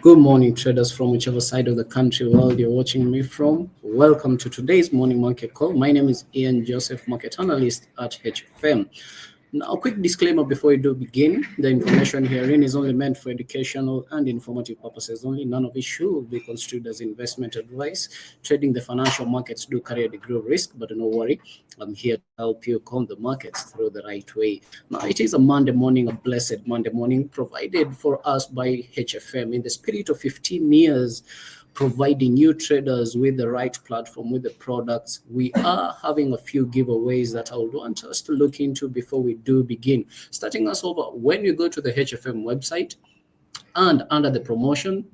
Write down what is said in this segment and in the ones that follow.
Good morning, traders from whichever side of the country world you're watching me from. Welcome to today's morning market call. My name is Ian Joseph, market analyst at HFM. Now, a quick disclaimer before we do begin. The information herein is only meant for educational and informative purposes only. None of it should be construed as investment advice. Trading the financial markets do carry a degree of risk, but don't worry, I'm here to help you comb the markets through the right way. Now, it is a Monday morning, a blessed Monday morning, provided for us by HFM in the spirit of 15 years providing new traders with the right platform, with the products. We are having a few giveaways that I would want us to look into before we do begin. Starting us over, when you go to the HFM website and under the promotion,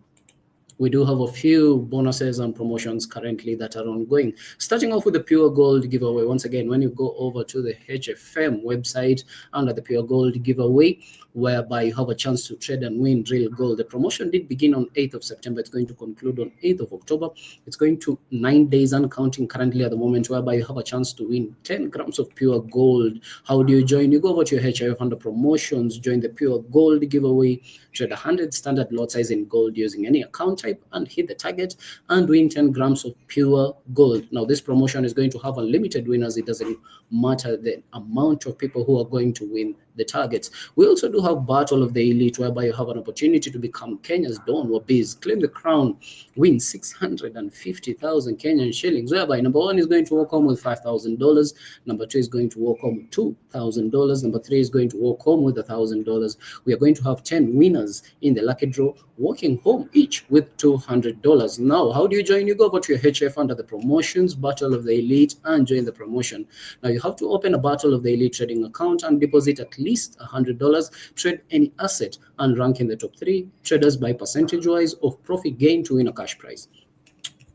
we do have a few bonuses and promotions currently that are ongoing. Starting off with the Pure Gold giveaway. Once again, when you go over to the HFM website under the Pure Gold giveaway, whereby you have a chance to trade and win real gold. The promotion did begin on 8th of September. It's going to conclude on 8th of October. It's going to 9 days and counting currently at the moment, whereby you have a chance to win 10 grams of pure gold. How do you join? You go over to your HIF under promotions, join the Pure Gold giveaway, trade 100 standard lot size in gold using any account type and hit the target and win 10 grams of pure gold. Now, this promotion is going to have unlimited winners. It doesn't matter the amount of people who are going to win the targets. We also do have Battle of the Elite, whereby you have an opportunity to become Kenya's Don Wabiz, claim the crown, win 650,000 Kenyan shillings, whereby number one is going to walk home with $5,000, number two is going to walk home with $2,000, number three is going to walk home with $1,000. We are going to have 10 winners in the lucky draw, walking home each with $200. Now, how do you join? You go over to your HF under the promotions, Battle of the Elite, and join the promotion. Now, you have to open a Battle of the Elite trading account and deposit at least $100, trade any asset, and rank in the top 3 traders by percentage-wise of profit gain to win a cash prize.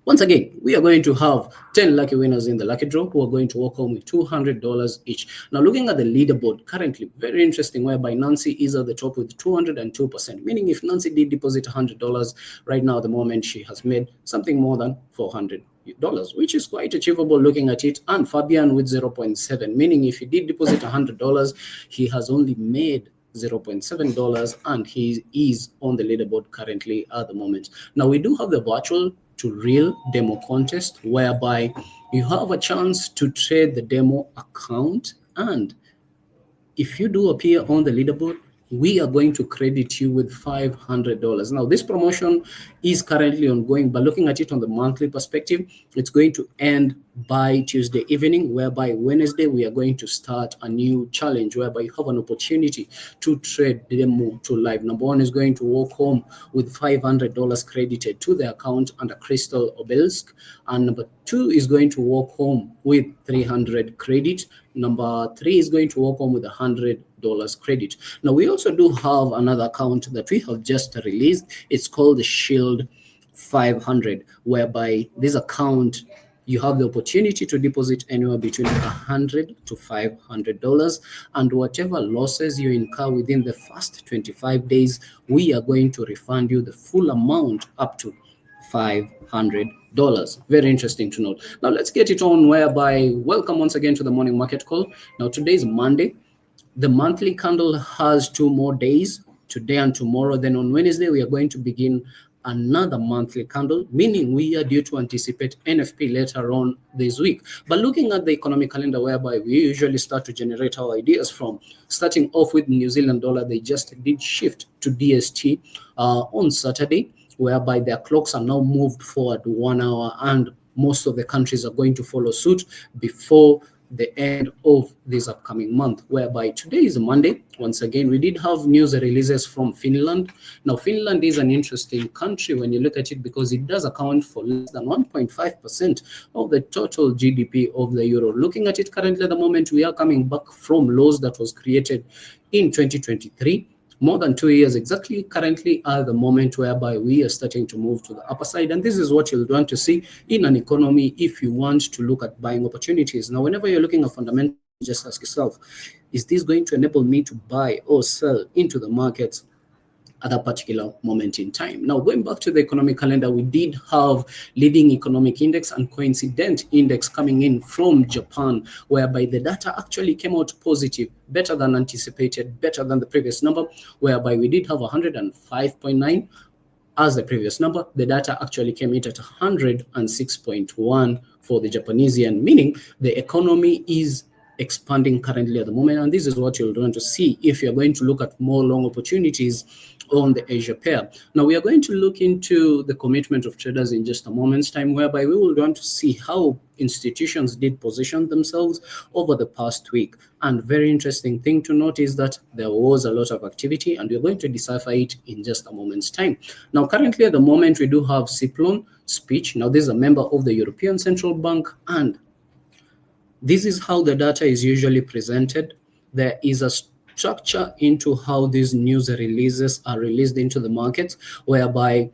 Once again, we are going to have 10 lucky winners in the lucky draw who are going to walk home with $200 each. Now, looking at the leaderboard currently, very interesting, whereby Nancy is at the top with 202%, meaning if Nancy did deposit $100 right now, at the moment, she has made something more than $400, which is quite achievable looking at it. And Fabian with 0.7, meaning if he did deposit $100, he has only made $0.7 and he is on the leaderboard currently at the moment. Now, we do have the virtual to real demo contest, whereby you have a chance to trade the demo account, and if you do appear on the leaderboard, we are going to credit you with $500. Now, this promotion is currently ongoing, but looking at it on the monthly perspective, it's going to end by Tuesday evening, whereby Wednesday we are going to start a new challenge whereby you have an opportunity to trade demo to live. Number one is going to walk home with $500 credited to the account under Crystal Obelisk, and number two is going to walk home with 300 credit. Number three is going to walk home with $100 credit. Now, we also do have another account that we have just released. It's called the Shield 500, whereby this account you have the opportunity to deposit anywhere between $100 to $500, and whatever losses you incur within the first 25 days, we are going to refund you the full amount up to $500. Very interesting to note. Now, let's get it on, whereby welcome once again to the morning market call. Now, today is Monday. The monthly candle has 2 more days, today and tomorrow. Then on Wednesday, we are going to begin another monthly candle, meaning we are due to anticipate NFP later on this week. But looking at the economic calendar, whereby we usually start to generate our ideas from, starting off with New Zealand dollar, they just did shift to DST on Saturday, whereby their clocks are now moved forward 1 hour, and most of the countries are going to follow suit before the end of this upcoming month, whereby today is Monday. Once again, we did have news releases from Finland. Now, Finland is an interesting country when you look at it, because it does account for less than 1.5% of the total GDP of the euro. Looking at it currently at the moment, we are coming back from lows that was created in 2023. More than 2 years exactly currently at the moment, whereby we are starting to move to the upper side. And this is what you'll want to see in an economy if you want to look at buying opportunities. Now, whenever you're looking at fundamentals, just ask yourself, is this going to enable me to buy or sell into the markets at a particular moment in time? Now, going back to the economic calendar, we did have leading economic index and coincident index coming in from Japan, whereby the data actually came out positive, better than anticipated, better than the previous number, whereby we did have 105.9 as the previous number. The data actually came in at 106.1 for the Japanese yen, meaning the economy is expanding currently at the moment. And this is what you'll want to see if you're going to look at more long opportunities on the Asia pair. Now, we are going to look into the commitment of traders in just a moment's time, whereby we will want to see how institutions did position themselves over the past week. And very interesting thing to note is that there was a lot of activity, and we're going to decipher it in just a moment's time. Now, currently at the moment, we do have Siplon speech. Now, this is a member of the European Central Bank, and this is how the data is usually presented. There is a structure into how these news releases are released into the markets, whereby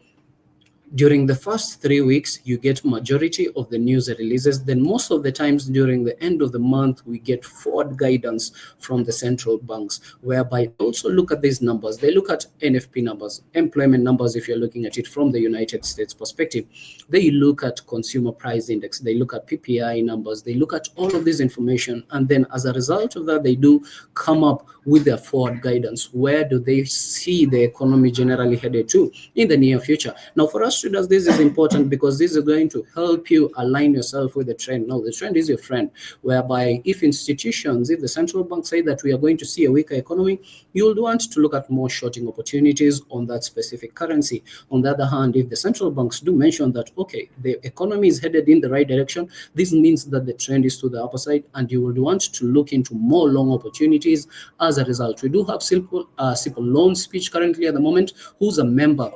during the first 3 weeks, you get majority of the news releases. Then most of the times during the end of the month, we get forward guidance from the central banks, whereby they also look at these numbers. They look at NFP numbers, employment numbers, if you're looking at it from the United States perspective. They look at consumer price index. They look at PPI numbers. They look at all of this information. And then as a result of that, they do come up with their forward guidance. Where do they see the economy generally headed to in the near future? Now, for us traders, this is important because this is going to help you align yourself with the trend. Now, the trend is your friend, whereby if institutions, if the central bank say that we are going to see a weaker economy, you'll want to look at more shorting opportunities on that specific currency. On the other hand, if the central banks do mention that, okay, the economy is headed in the right direction, this means that the trend is to the upper side, and you will want to look into more long opportunities. As a result, we do have Simple Loan speech currently at the moment, who's a member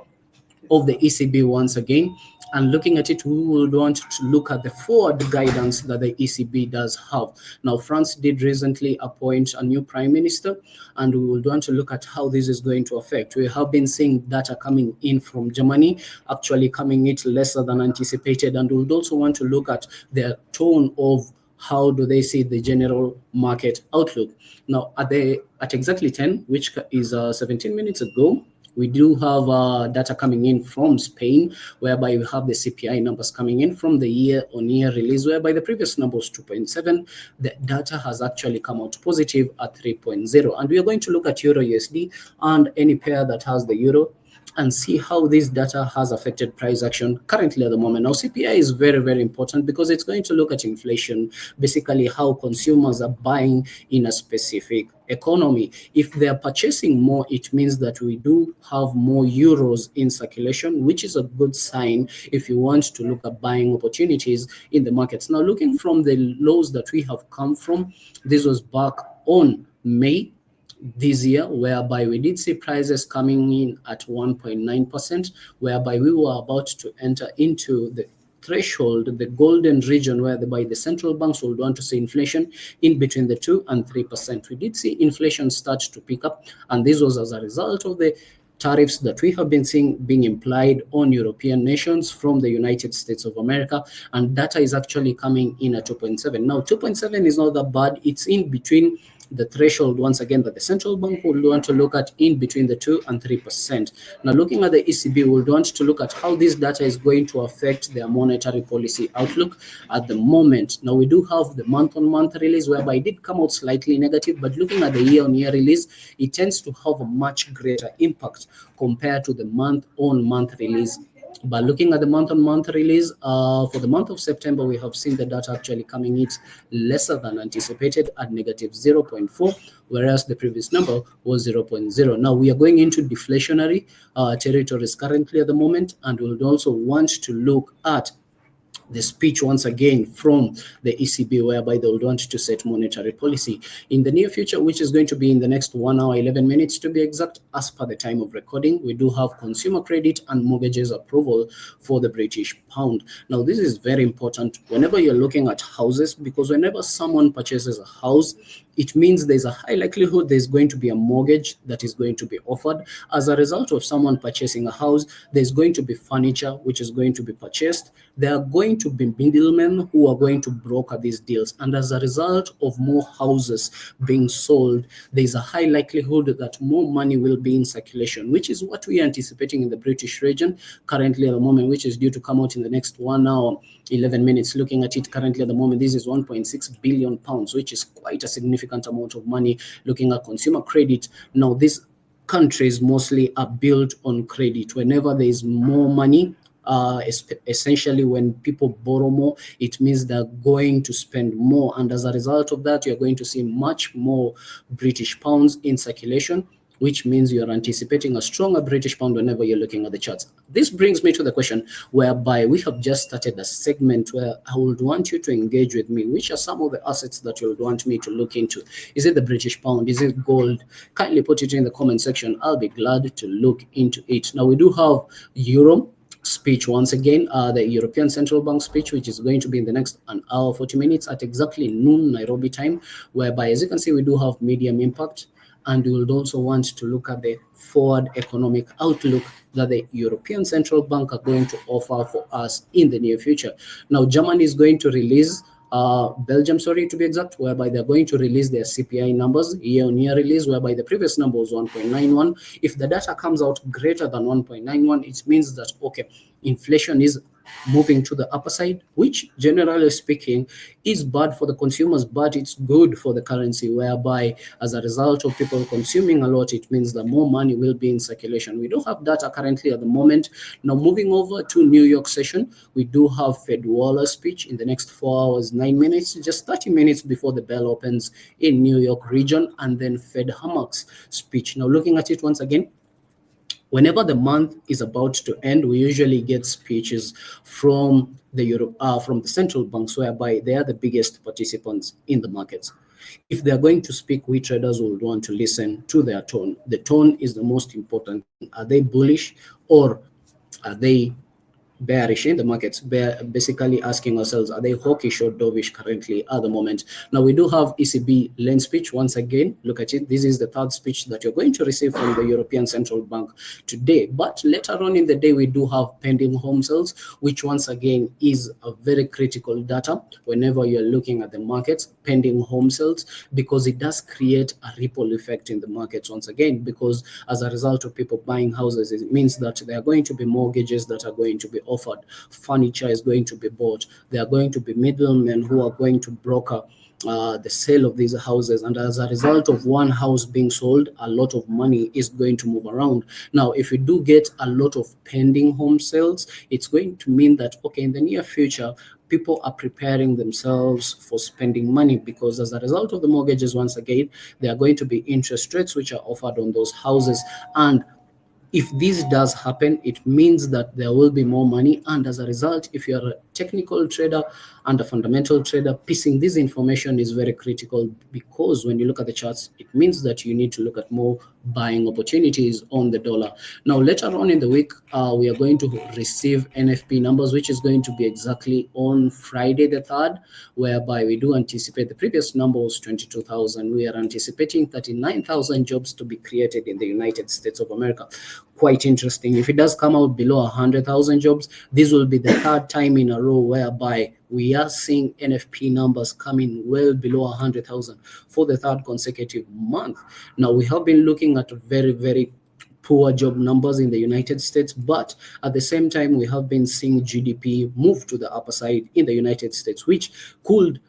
of the ECB once again. And looking at it, we would want to look at the forward guidance that the ECB does have. Now, France did recently appoint a new prime minister, and we would want to look at how this is going to affect. We have been seeing data coming in from Germany, actually coming in lesser than anticipated, and we would also want to look at their tone of how do they see the general market outlook. Now, at exactly 10, which is 17 minutes ago, we do have data coming in from Spain, whereby we have the CPI numbers coming in from the year-on-year release, whereby the previous number was 2.7. The data has actually come out positive at 3.0. And we are going to look at Euro USD and any pair that has the Euro, and see how this data has affected price action currently at the moment. Now, CPI is very, very important because it's going to look at inflation, basically how consumers are buying in a specific economy. If they're purchasing more, it means that we do have more euros in circulation, which is a good sign if you want to look at buying opportunities in the markets. Now, looking from the lows that we have come from, this was back on May this year, whereby we did see prices coming in at 1.9%, whereby we were about to enter into the threshold, the golden region, whereby the central banks will want to see inflation in between the 2 and 3%. We did see inflation start to pick up, and this was as a result of the tariffs that we have been seeing being implied on European nations from the United States of America, and data is actually coming in at 2.7. Now, 2.7 is not that bad. It's in between the threshold, once again, that the central bank will want to look at in between the 2 and 3%. Now, looking at the ECB, we'll want to look at how this data is going to affect their monetary policy outlook at the moment. Now, we do have the month-on-month release, whereby it did come out slightly negative, but looking at the year-on-year release, it tends to have a much greater impact compared to the month-on-month release. But looking at the month-on-month release, for the month of September, we have seen the data actually coming in lesser than anticipated at negative 0.4, whereas the previous number was 0.0. Now, we are going into deflationary territories currently at the moment, and we'll also want to look at the speech once again from the ECB, whereby they will want to set monetary policy in the near future, which is going to be in the next 1 hour, 11 minutes to be exact, as per the time of recording. We do have consumer credit and mortgages approval for the British pound. Now, this is very important whenever you're looking at houses, because whenever someone purchases a house, it means there's a high likelihood there's going to be a mortgage that is going to be offered. As a result of someone purchasing a house, there's going to be furniture which is going to be purchased. There are going to be middlemen who are going to broker these deals. And as a result of more houses being sold, there's a high likelihood that more money will be in circulation, which is what we are anticipating in the British region currently at the moment, which is due to come out in the next 1 hour, 11 minutes. Looking at it currently at the moment, this is 1.6 billion pounds, which is quite a significant amount of money. Looking at consumer credit, now this countries mostly are built on credit. Whenever there is more money, essentially when people borrow more, it means they're going to spend more, and as a result of that, you're going to see much more British pounds in circulation, which means you're anticipating a stronger British pound whenever you're looking at the charts. This brings me to the question whereby we have just started a segment where I would want you to engage with me. Which are some of the assets that you would want me to look into? Is it the British pound? Is it gold? Kindly put it in the comment section. I'll be glad to look into it. Now, we do have euro speech once again, the European Central Bank speech, which is going to be in the next 1 hour 40 minutes at exactly noon Nairobi time, whereby, as you can see, we do have medium impact, and we would also want to look at the forward economic outlook that the European Central Bank are going to offer for us in the near future. Now, Germany is going to release Belgium, sorry, to be exact, whereby they're going to release their CPI numbers, year-on-year release, whereby the previous number was 1.91. If the data comes out greater than 1.91, it means that, okay, inflation is moving to the upper side, which generally speaking is bad for the consumers, but it's good for the currency, whereby as a result of people consuming a lot, it means that more money will be in circulation. We don't have data currently at the moment. Now, moving over to New York session, we do have Fed Waller's speech in the next 4 hours, 9 minutes, just 30 minutes before the bell opens in New York region, and then Fed Hammack's speech. Now, looking at it once again, whenever the month is about to end, we usually get speeches from the central banks, whereby they are the biggest participants in the markets. If they are going to speak, we traders will want to listen to their tone. The tone is the most important. Are they bullish or are they bearish in the markets? Basically asking ourselves, are they hawkish or dovish currently at the moment? Now, we do have ECB lend speech once again. Look at it. This is the third speech that you're going to receive from the European Central Bank today. But later on in the day, we do have pending home sales, which once again is a very critical data whenever you're looking at the markets, pending home sales, because it does create a ripple effect in the markets once again, because as a result of people buying houses, it means that there are going to be mortgages that are going to be offered, furniture is going to be bought, there are going to be middlemen who are going to broker the sale of these houses, and as a result of one house being sold, a lot of money is going to move around. Now, if we do get a lot of pending home sales, it's going to mean that, okay, in the near future, people are preparing themselves for spending money, because as a result of the mortgages, once again, there are going to be interest rates which are offered on those houses. And if this does happen, it means that there will be more money. And as a result, if you're a technical trader and a fundamental trader, piecing this information is very critical, because when you look at the charts, it means that you need to look at more buying opportunities on the dollar. Now, later on in the week, we are going to receive NFP numbers, which is going to be exactly on Friday the 3rd, whereby we do anticipate, the previous number was 22,000. We are anticipating 39,000 jobs to be created in the United States of America. Quite interesting. If it does come out below 100,000 jobs, this will be the third time in a row whereby we are seeing NFP numbers coming well below 100,000 for the third consecutive month. Now, we have been looking at very, very poor job numbers in the United States, but at the same time, we have been seeing GDP move to the upper side in the United States, which could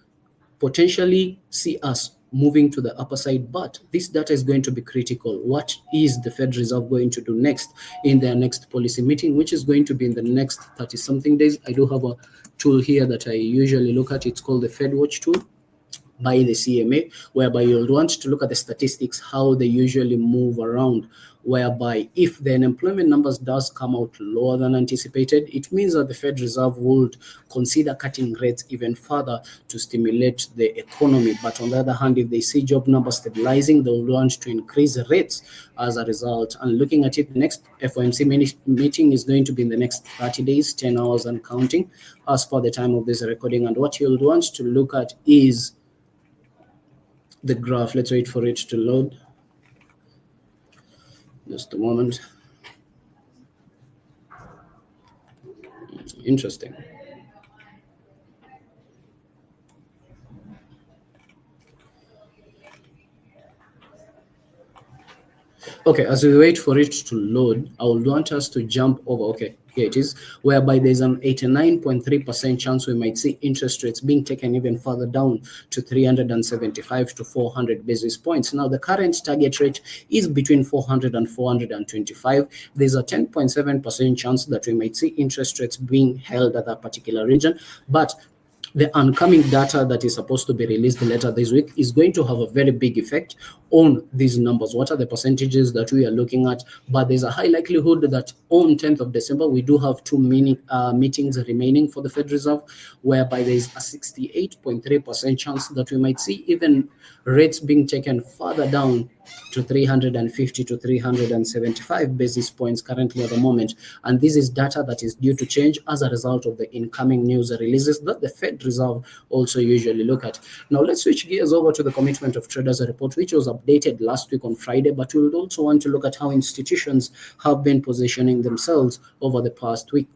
potentially see us moving to the upper side. But this data is going to be critical. What is the Fed Reserve going to do next in their next policy meeting, which is going to be in the next 30 something days? I do have a tool here that I usually look at. It's called the Fed Watch tool by the CMA, whereby you'll want to look at the statistics, how they usually move around, whereby if the unemployment numbers does come out lower than anticipated, it means that the Fed Reserve would consider cutting rates even further to stimulate the economy. But on the other hand, if they see job numbers stabilizing, they'll want to increase the rates as a result. And looking at it, the next FOMC meeting is going to be in the next 30 days, 10 hours and counting, as per the time of this recording. And what you'll want to look at is the graph. Let's wait for it to load. Just a moment. Interesting. Okay, as we wait for it to load, I would want us to jump over. Okay, here it is, whereby there's an 89.3% chance we might see interest rates being taken even further down to 375 to 400 basis points. Now, the current target rate is between 400 and 425. There's a 10.7% chance that we might see interest rates being held at that particular region, but the oncoming data that is supposed to be released later this week is going to have a very big effect on these numbers. What are the percentages that we are looking at? But there's a high likelihood that on 10th of December, we do have two meetings remaining for the Fed Reserve, whereby there is a 68.3% chance that we might see even rates being taken further down to 350 to 375 basis points currently at the moment. And this is data that is due to change as a result of the incoming news releases that the Fed Reserve also usually look at. Now, let's switch gears over to the Commitment of Traders report, which was updated last week on Friday, but we would also want to look at how institutions have been positioning themselves over the past week.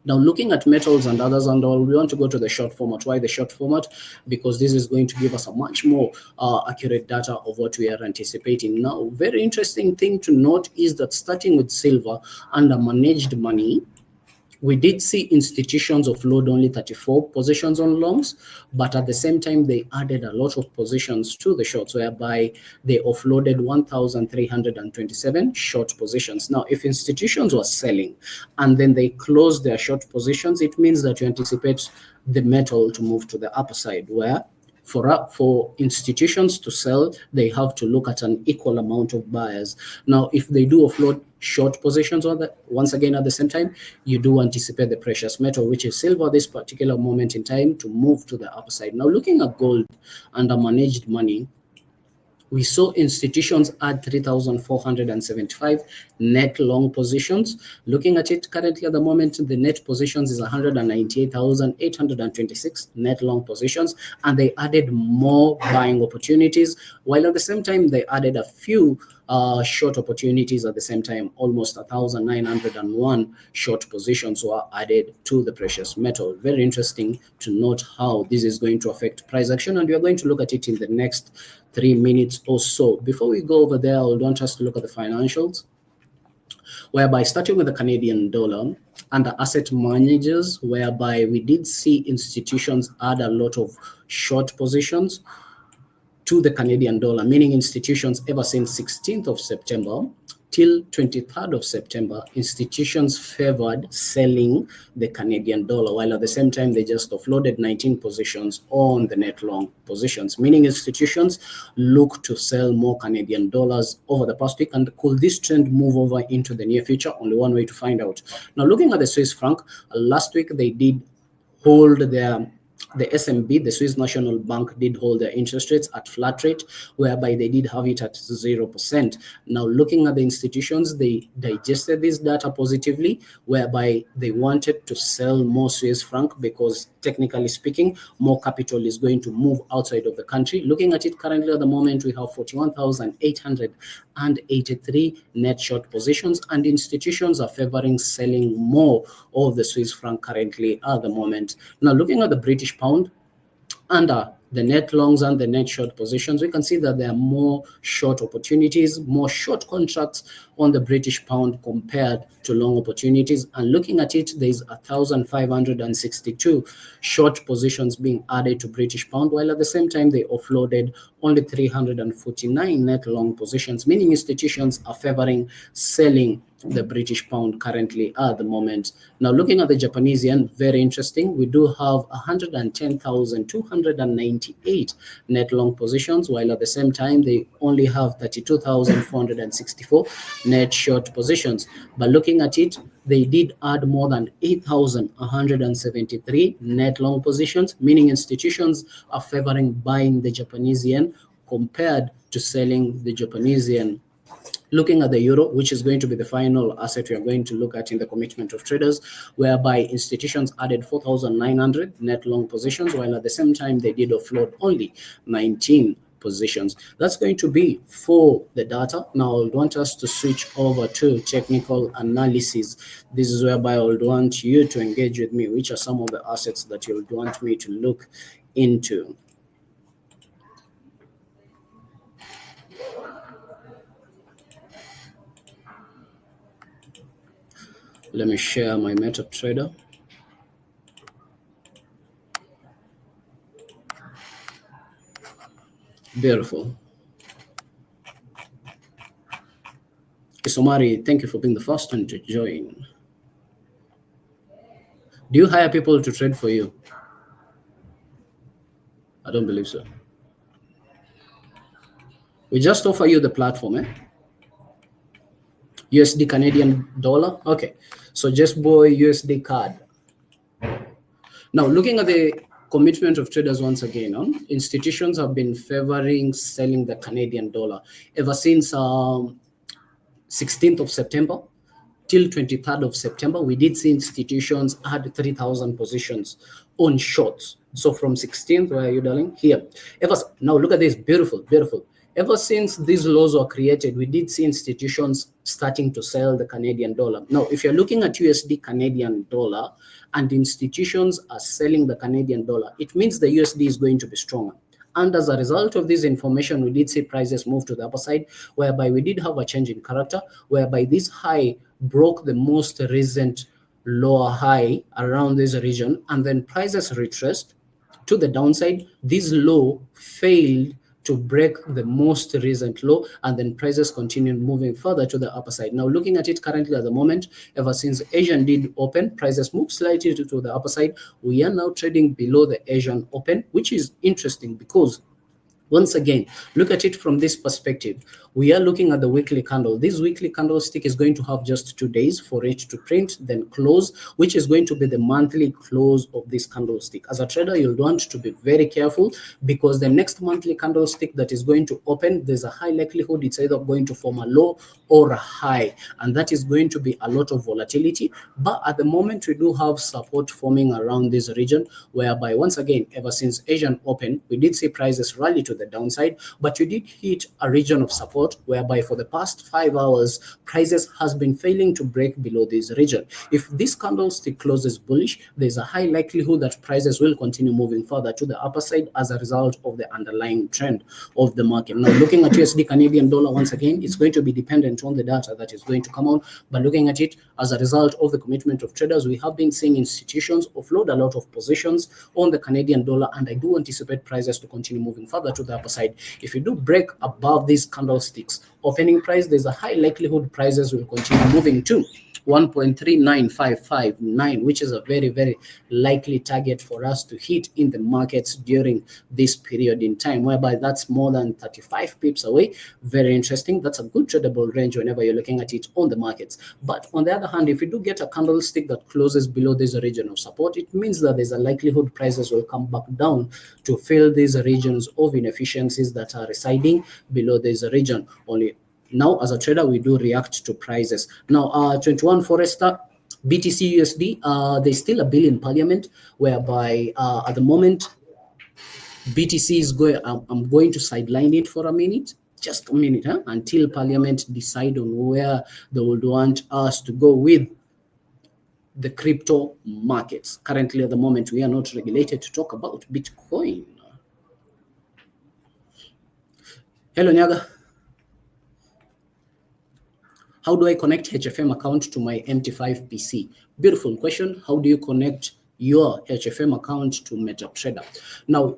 Now, looking at metals and others and all, we want to go to the short format. Why the short format? Because this is going to give us a much more accurate data of what we are anticipating. Now, very interesting thing to note is that starting with silver under managed money, we did see institutions offload only 34 positions on longs, but at the same time, they added a lot of positions to the shorts, whereby they offloaded 1,327 short positions. Now, if institutions were selling and then they closed their short positions, it means that you anticipate the metal to move to the upper side, where for institutions to sell, they have to look at an equal amount of buyers. Now, if they do offload short positions once again at the same time, you do anticipate the precious metal, which is silver, this particular moment in time, to move to the upper side. Now, looking at gold under managed money, we saw institutions add 3,475 net long positions. Looking at it currently at the moment, the net positions is 198,826 net long positions, and they added more buying opportunities, while at the same time they added a few short opportunities at the same time. Almost 1,901 short positions were added to the precious metal. Very interesting to note how this is going to affect price action, and we are going to look at it in the next 3 minutes or so. Before we go over there, I would want us to look at the financials, whereby starting with the Canadian dollar and the asset managers, whereby we did see institutions add a lot of short positions to the Canadian dollar, meaning institutions ever since 16th of September till 23rd of September, institutions favored selling the Canadian dollar, while at the same time they just offloaded 19 positions on the net long positions, meaning institutions look to sell more Canadian dollars over the past week. And could this trend move over into the near future? Only one way to find out. Now, looking at the Swiss franc, last week they did hold the SNB, the Swiss National Bank, did hold their interest rates at flat rate, whereby they did have it at 0%. Now, looking at the institutions, they digested this data positively, whereby they wanted to sell more Swiss franc because, technically speaking, more capital is going to move outside of the country. Looking at it currently at the moment, we have 41,883 net short positions, and institutions are favoring selling more of the Swiss franc currently at the moment. Now, looking at the British pound, under the net longs and the net short positions, we can see that there are more short opportunities, more short contracts on the British pound compared to long opportunities. And looking at it, there's 1,562 short positions being added to British pound, while at the same time they offloaded only 349 net long positions, meaning institutions are favoring selling the British pound currently at the moment. Now, looking at the Japanese yen, very interesting. We do have 110,298 net long positions, while at the same time they only have 32,464 net short positions. But looking at it, they did add more than 8,173 net long positions, meaning institutions are favoring buying the Japanese yen compared to selling the Japanese yen. Looking at the euro, which is going to be the final asset we are going to look at in the commitment of traders, whereby institutions added 4,900 net long positions, while at the same time they did offload only 19 positions. That's going to be for the data. Now, I want us to switch over to technical analysis. This is whereby I would want you to engage with me. Which are some of the assets that you would want me to look into? Let me share my MetaTrader. Beautiful. Somari, thank you for being the first one to join. Do you hire people to trade for you? I don't believe so. We just offer you the platform, USD Canadian dollar. Okay, so just buy USD card. Now, looking at the commitment of traders once again, institutions have been favoring selling the Canadian dollar ever since 16th of September till 23rd of September. We did see institutions add 3,000 positions on shorts. So from 16th, where are you, darling? Here. Now look at this, beautiful, beautiful. Ever since these laws were created, we did see institutions starting to sell the Canadian dollar. Now, if you're looking at USD Canadian dollar and institutions are selling the Canadian dollar, it means the USD is going to be stronger. And as a result of this information, we did see prices move to the upper side, whereby we did have a change in character, whereby this high broke the most recent lower high around this region, and then prices retraced to the downside. This low failed to break the most recent low, and then prices continued moving further to the upper side. Now, looking at it currently at the moment, ever since Asian did open, prices moved slightly to the upper side. We are now trading below the Asian open, which is interesting because once again, look at it from this perspective. We are looking at the weekly candle. This weekly candlestick is going to have just 2 days for it to print, then close, which is going to be the monthly close of this candlestick. As a trader, you'll want to be very careful because the next monthly candlestick that is going to open, there's a high likelihood it's either going to form a low or a high, and that is going to be a lot of volatility. But at the moment, we do have support forming around this region, whereby once again, ever since Asian open, we did see prices rally to the downside, but you did hit a region of support whereby for the past 5 hours prices has been failing to break below this region. If this candlestick closes bullish, there's a high likelihood that prices will continue moving further to the upper side as a result of the underlying trend of the market. Now, looking at USD Canadian dollar, once again, it's going to be dependent on the data that is going to come out, but looking at it as a result of the commitment of traders, we have been seeing institutions offload a lot of positions on the Canadian dollar, and I do anticipate prices to continue moving further to the upper side. If you do break above these candlesticks opening price, there's a high likelihood prices will continue moving to 1.39559, which is a very, very likely target for us to hit in the markets during this period in time, whereby that's more than 35 pips away. Very interesting. That's a good tradable range whenever you're looking at it on the markets. But on the other hand, if you do get a candlestick that closes below this region of support, it means that there's a likelihood prices will come back down to fill these regions of inefficiencies that are residing below this region. Only now, as a trader, we do react to prices. Now, 21 Forester, BTC USD, there's still a bill in parliament, whereby at the moment, BTC is going, I'm going to sideline it for a minute, just a minute, until parliament decide on where they would want us to go with the crypto markets. Currently, at the moment, we are not regulated to talk about Bitcoin. Hello, Nyaga. How do I connect HFM account to my MT5 PC? Beautiful question. How do you connect your HFM account to MetaTrader? Now,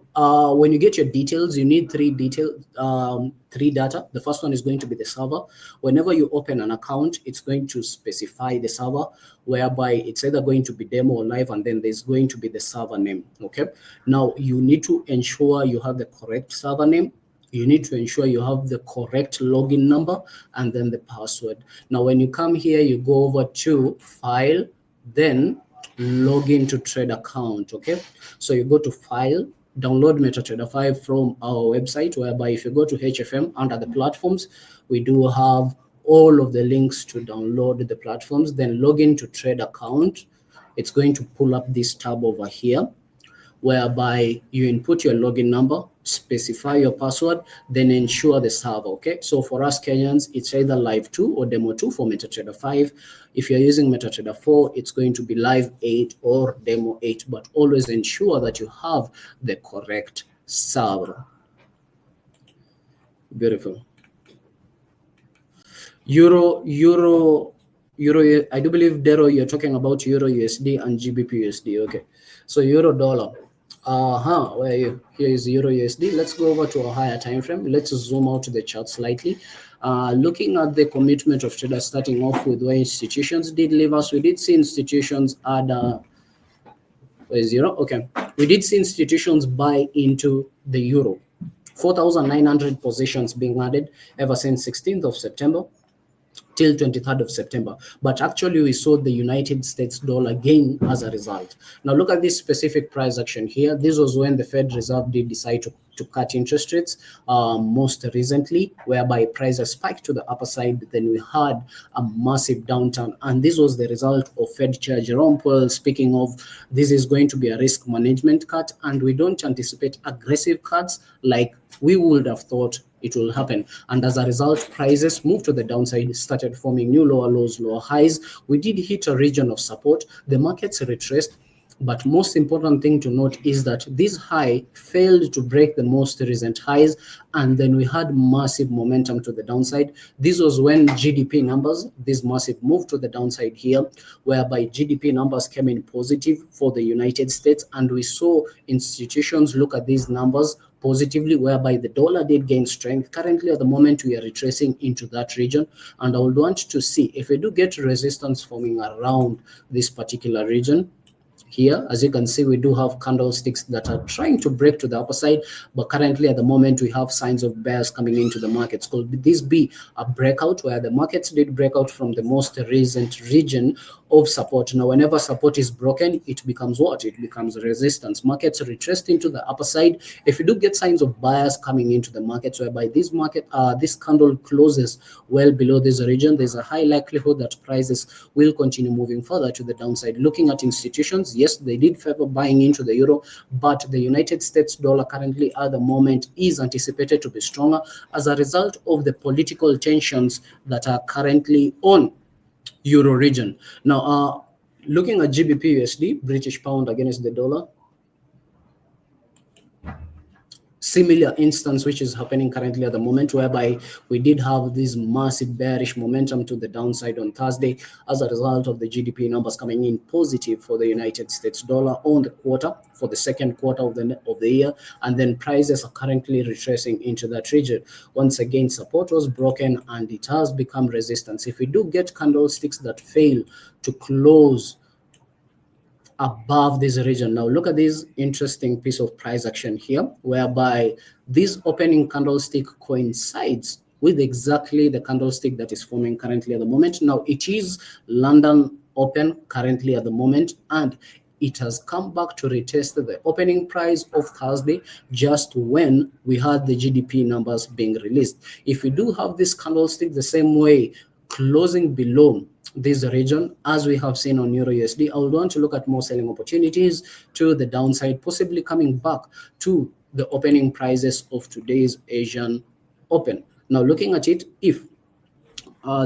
when you get your details, you need three data. The first one is going to be the server. Whenever you open an account, it's going to specify the server, whereby it's either going to be demo or live, and then there's going to be the server name. Okay. Now, you need to ensure you have the correct server name. You need to ensure you have the correct login number and then the password. Now, when you come here, you go over to File, then Login to Trade Account, okay? So you go to File, download MetaTrader 5 from our website, whereby if you go to HFM under the platforms, we do have all of the links to download the platforms, then Login to Trade Account. It's going to pull up this tab over here, whereby you input your login number, specify your password, then ensure the server, okay? So for us Kenyans, it's either Live 2 or Demo 2 for MetaTrader 5. If you're using MetaTrader 4, it's going to be Live 8 or Demo 8, but always ensure that you have the correct server. Beautiful. Euro Euro, I do believe, Dero, you're talking about Euro USD and GBP USD. Okay. So Euro dollar. Where are you? Here is Euro USD. Let's go over to a higher time frame. Let's zoom out to the chart slightly. Looking at the commitment of traders, starting off with where institutions did leave us, we did see institutions add zero. Okay, we did see institutions buy into the euro. 4,900 positions being added ever since 16th of September till 23rd of September. But actually, we saw the United States dollar gain as a result. Now, look at this specific price action here. This was when the Fed Reserve did decide to cut interest rates most recently, whereby prices spiked to the upper side. Then we had a massive downturn. And this was the result of Fed Chair Jerome Powell speaking of this is going to be a risk management cut. And we don't anticipate aggressive cuts like we would have thought it will happen. And as a result, prices moved to the downside, started forming new lower lows, lower highs. We did hit a region of support. The markets retraced. But most important thing to note is that this high failed to break the most recent highs, and then we had massive momentum to the downside. This was when GDP numbers, this massive move to the downside here, whereby GDP numbers came in positive for the United States, and we saw institutions look at these numbers positively, whereby the dollar did gain strength. Currently, at the moment, we are retracing into that region, and I would want to see if we do get resistance forming around this particular region. Here, as you can see, we do have candlesticks that are trying to break to the upper side, but currently at the moment we have signs of bears coming into the markets. Could this be a breakout where the markets did break out from the most recent region of support? Now, whenever support is broken, it becomes what? It becomes resistance. Markets retraced into the upper side. If you do get signs of buyers coming into the markets, whereby this candle closes well below this region, there's a high likelihood that prices will continue moving further to the downside. Looking at institutions, yes, they did favor buying into the euro, but the United States dollar currently at the moment is anticipated to be stronger as a result of the political tensions that are currently on euro region. Now, looking at GBP USD, British pound against the dollar, similar instance which is happening currently at the moment, whereby we did have this massive bearish momentum to the downside on Thursday as a result of the GDP numbers coming in positive for the United States dollar on the quarter, for the second quarter of the year, and then prices are currently retracing into that region. Once again, support was broken and it has become resistance. If we do get candlesticks that fail to close above this region. Now look at this interesting piece of price action here, whereby this opening candlestick coincides with exactly the candlestick that is forming currently at the moment. Now it is London open currently at the moment, and it has come back to retest the opening price of Thursday just when we had the GDP numbers being released. If we do have this candlestick the same way, closing below this region, as we have seen on Euro USD, I would want to look at more selling opportunities to the downside, possibly coming back to the opening prices of today's Asian Open. Now, looking at it, if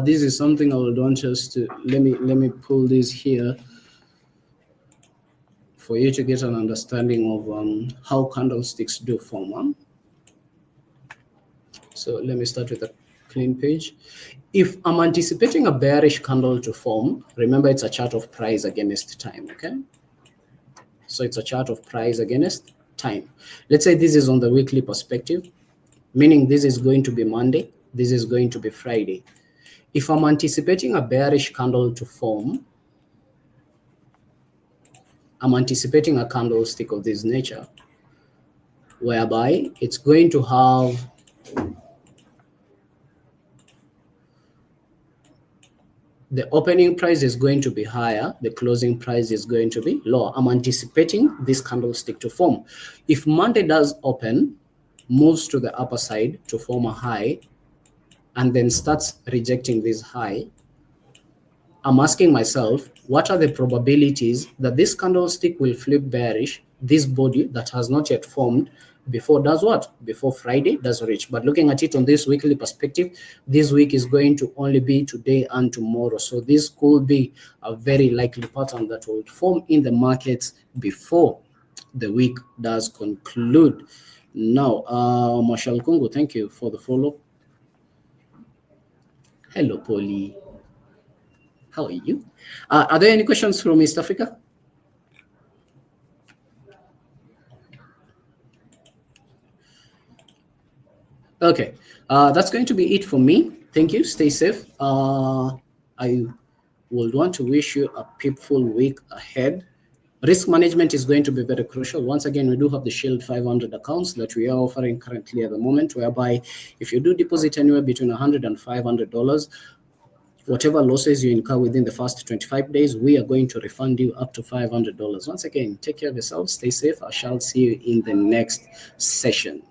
this is something I would want us to let me pull this here for you to get an understanding of how candlesticks do form. So let me start with a clean page. If I'm anticipating a bearish candle to form, remember it's a chart of price against time, okay? So it's a chart of price against time. Let's say this is on the weekly perspective, meaning this is going to be Monday, this is going to be Friday. If I'm anticipating a bearish candle to form, I'm anticipating a candlestick of this nature, whereby it's going to have the opening price is going to be higher, the closing price is going to be lower. I'm anticipating this candlestick to form. If Monday does open, moves to the upper side to form a high, and then starts rejecting this high, I'm asking myself, what are the probabilities that this candlestick will flip bearish, this body that has not yet formed, before does what? Before Friday does reach. But looking at it on this weekly perspective, this week is going to only be today and tomorrow. So this could be a very likely pattern that will form in the markets before the week does conclude. Now, Marshall Kungu, thank you for the follow. Hello, Polly. How are you? Are there any questions from East Africa? Okay, that's going to be it for me. Thank you. Stay safe. I would want to wish you a peaceful week ahead. Risk management is going to be very crucial. Once again, we do have the Shield 500 accounts that we are offering currently at the moment, whereby if you do deposit anywhere between $100 and $500, whatever losses you incur within the first 25 days, we are going to refund you up to $500. Once again, take care of yourself, stay safe. I shall see you in the next session.